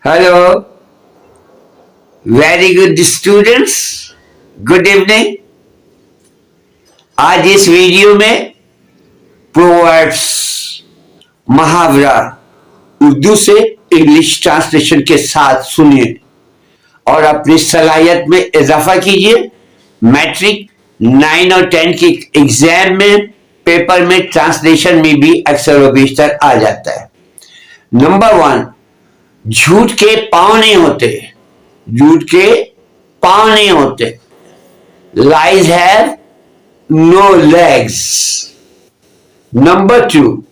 Hello, very good students, good evening. आज इस video में प्रोवर्ब्स मुहावरा उर्दू से इंग्लिश ट्रांसलेशन के साथ सुनिए और अपनी सलाहियत में इजाफा कीजिए। मैट्रिक 9 और 10 की एग्जाम में पेपर में ट्रांसलेशन में भी अक्सर व बेशतर आ जाता है। नंबर 1, झूठ के पांव नहीं होते। झूठ के पांव नहीं होते। Lies have no legs. Number 2,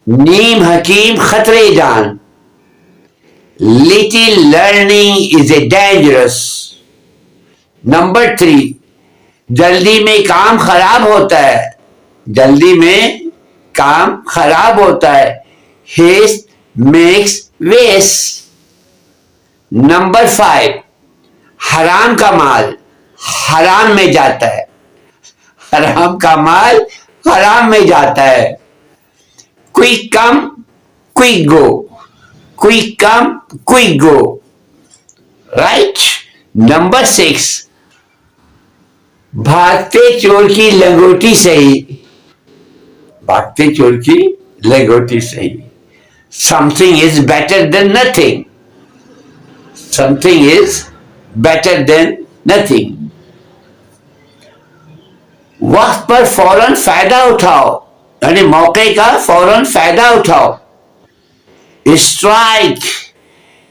नीम हकीम खतरे जान। Little learning is a dangerous. Number 3, जल्दी में काम खराब होता है। जल्दी में काम खराब होता है। Haste makes waste. नंबर 5, हराम का माल हराम में जाता है। हराम का माल हराम में जाता है। Quick come, quick go. Quick come, quick go. Right? Number 6, भागते चोर की लंगोटी सही। भागते चोर की लंगोटी सही। Something is better than nothing. Something is better than nothing. वक्त पर फौरन फायदा उठाओ, यानी मौके का फौरन फायदा उठाओ। Strike,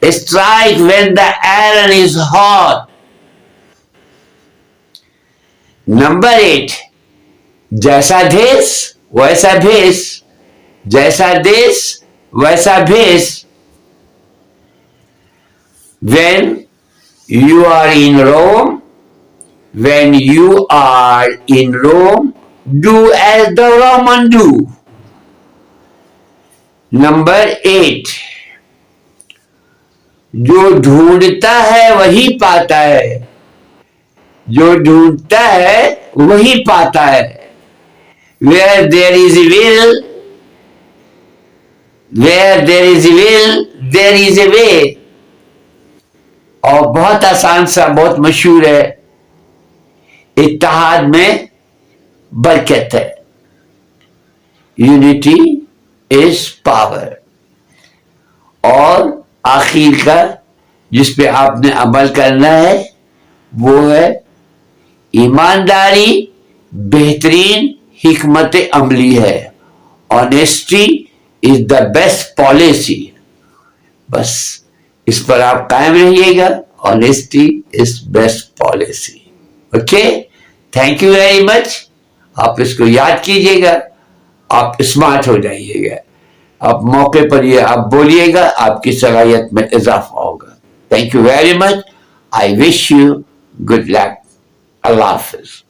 strike when the iron is hot. Number 8, जैसा देश वैसा भेष। जैसा देश वैसा भेष। When you are in Rome, when you are in Rome, do as the Roman do. Number 8, जो ढूंढता है वही पाता है। जो ढूंढता है वही पाता है। Where there is a will, where there is a will, there is a way. और बहुत आसान सा, बहुत मशहूर है, इत्तेहाद में बरकत है। Unity is power. और आखिर का जिस पे आपने अमल करना है वो है ईमानदारी बेहतरीन हिकमत अमली है। Honesty is the best policy. बस इस पर आप कायम रहिएगा। Honesty is best policy. Okay, thank you very much. आप इसको याद कीजिएगा, आप स्मार्ट हो जाइएगा। आप मौके पर ये आप बोलिएगा, आपकी सलाहियत में इजाफा होगा। Thank you very much. I wish you good luck. Allah Hafiz.